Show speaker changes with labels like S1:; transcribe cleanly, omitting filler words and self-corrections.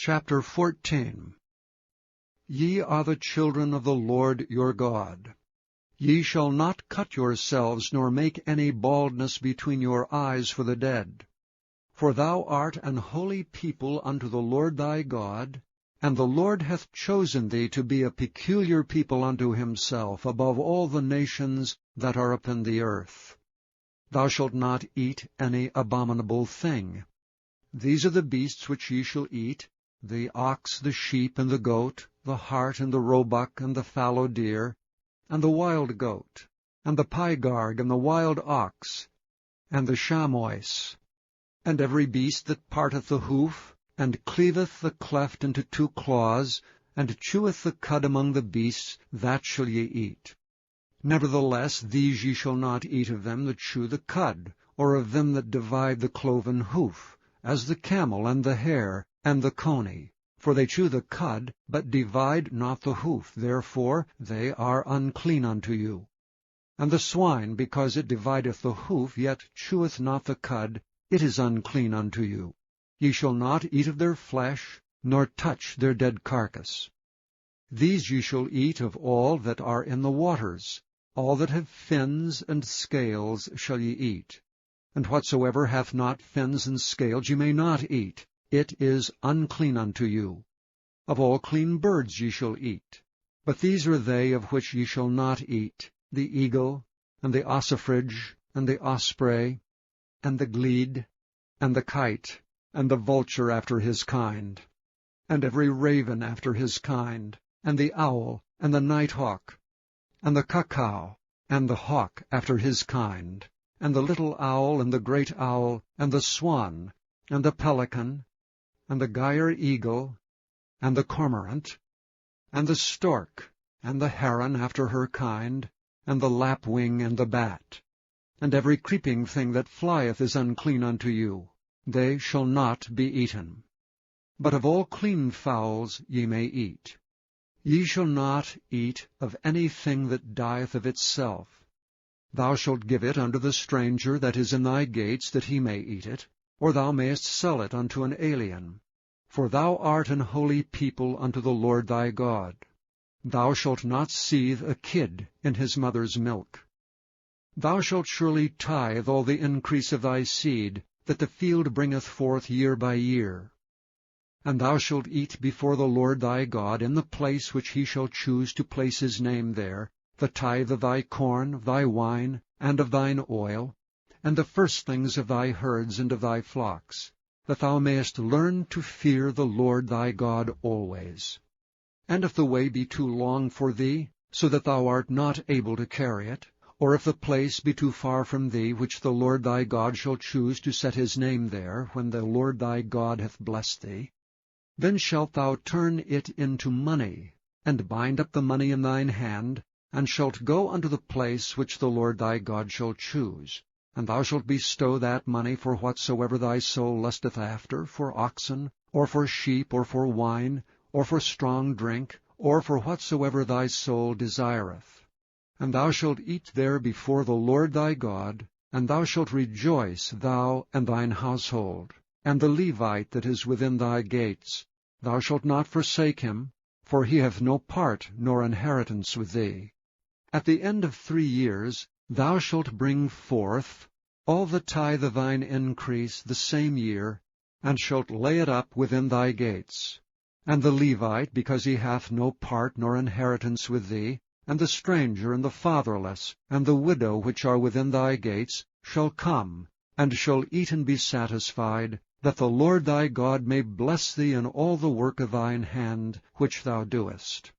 S1: Chapter 14. Ye are the children of the Lord your God. Ye shall not cut yourselves, nor make any baldness between your eyes for the dead. For thou art an holy people unto the Lord thy God, and the Lord hath chosen thee to be a peculiar people unto himself above all the nations that are upon the earth. Thou shalt not eat any abominable thing. These are the beasts which ye shall eat, the ox, the sheep, and the goat, the hart, and the roebuck, and the fallow deer, and the wild goat, and the pygarg, and the wild ox, and the chamois, and every beast that parteth the hoof, and cleaveth the cleft into two claws, and cheweth the cud among the beasts, that shall ye eat. Nevertheless these ye shall not eat of them that chew the cud, or of them that divide the cloven hoof, as the camel, and the hare, and the coney. For they chew the cud, but divide not the hoof, therefore they are unclean unto you. And the swine, because it divideth the hoof, yet cheweth not the cud, it is unclean unto you. Ye shall not eat of their flesh, nor touch their dead carcass. These ye shall eat of all that are in the waters. All that have fins and scales shall ye eat. And whatsoever hath not fins and scales ye may not eat. It is unclean unto you. Of all clean birds ye shall eat. But these are they of which ye shall not eat: the eagle, and the ossifrage, and the osprey, and the glede, and the kite, and the vulture after his kind, and every raven after his kind, and the owl, and the nighthawk, and the cuckoo, and the hawk after his kind, and the little owl, and the great owl, and the swan, and the pelican, and the gyre eagle, and the cormorant, and the stork, and the heron after her kind, and the lapwing, and the bat. And every creeping thing that flieth is unclean unto you. They shall not be eaten. But of all clean fowls ye may eat. Ye shall not eat of anything that dieth of itself. Thou shalt give it unto the stranger that is in thy gates, that he may eat it, or thou mayest sell it unto an alien. For thou art an holy people unto the Lord thy God. Thou shalt not seethe a kid in his mother's milk. Thou shalt surely tithe all the increase of thy seed, that the field bringeth forth year by year. And thou shalt eat before the Lord thy God, in the place which he shall choose to place his name there, the tithe of thy corn, of thy wine, and of thine oil, and the firstlings of thy herds and of thy flocks, that thou mayest learn to fear the Lord thy God always. And if the way be too long for thee, so that thou art not able to carry it, or if the place be too far from thee, which the Lord thy God shall choose to set his name there, when the Lord thy God hath blessed thee, then shalt thou turn it into money, and bind up the money in thine hand, and shalt go unto the place which the Lord thy God shall choose. And thou shalt bestow that money for whatsoever thy soul lusteth after, for oxen, or for sheep, or for wine, or for strong drink, or for whatsoever thy soul desireth. And thou shalt eat there before the Lord thy God, and thou shalt rejoice, thou and thine household, and the Levite that is within thy gates. Thou shalt not forsake him, for he hath no part nor inheritance with thee. At the end of 3 years thou shalt bring forth all the tithe of thine increase the same year, and shalt lay it up within thy gates. And the Levite, because he hath no part nor inheritance with thee, and the stranger, and the fatherless, and the widow which are within thy gates, shall come, and shall eat and be satisfied, that the Lord thy God may bless thee in all the work of thine hand which thou doest.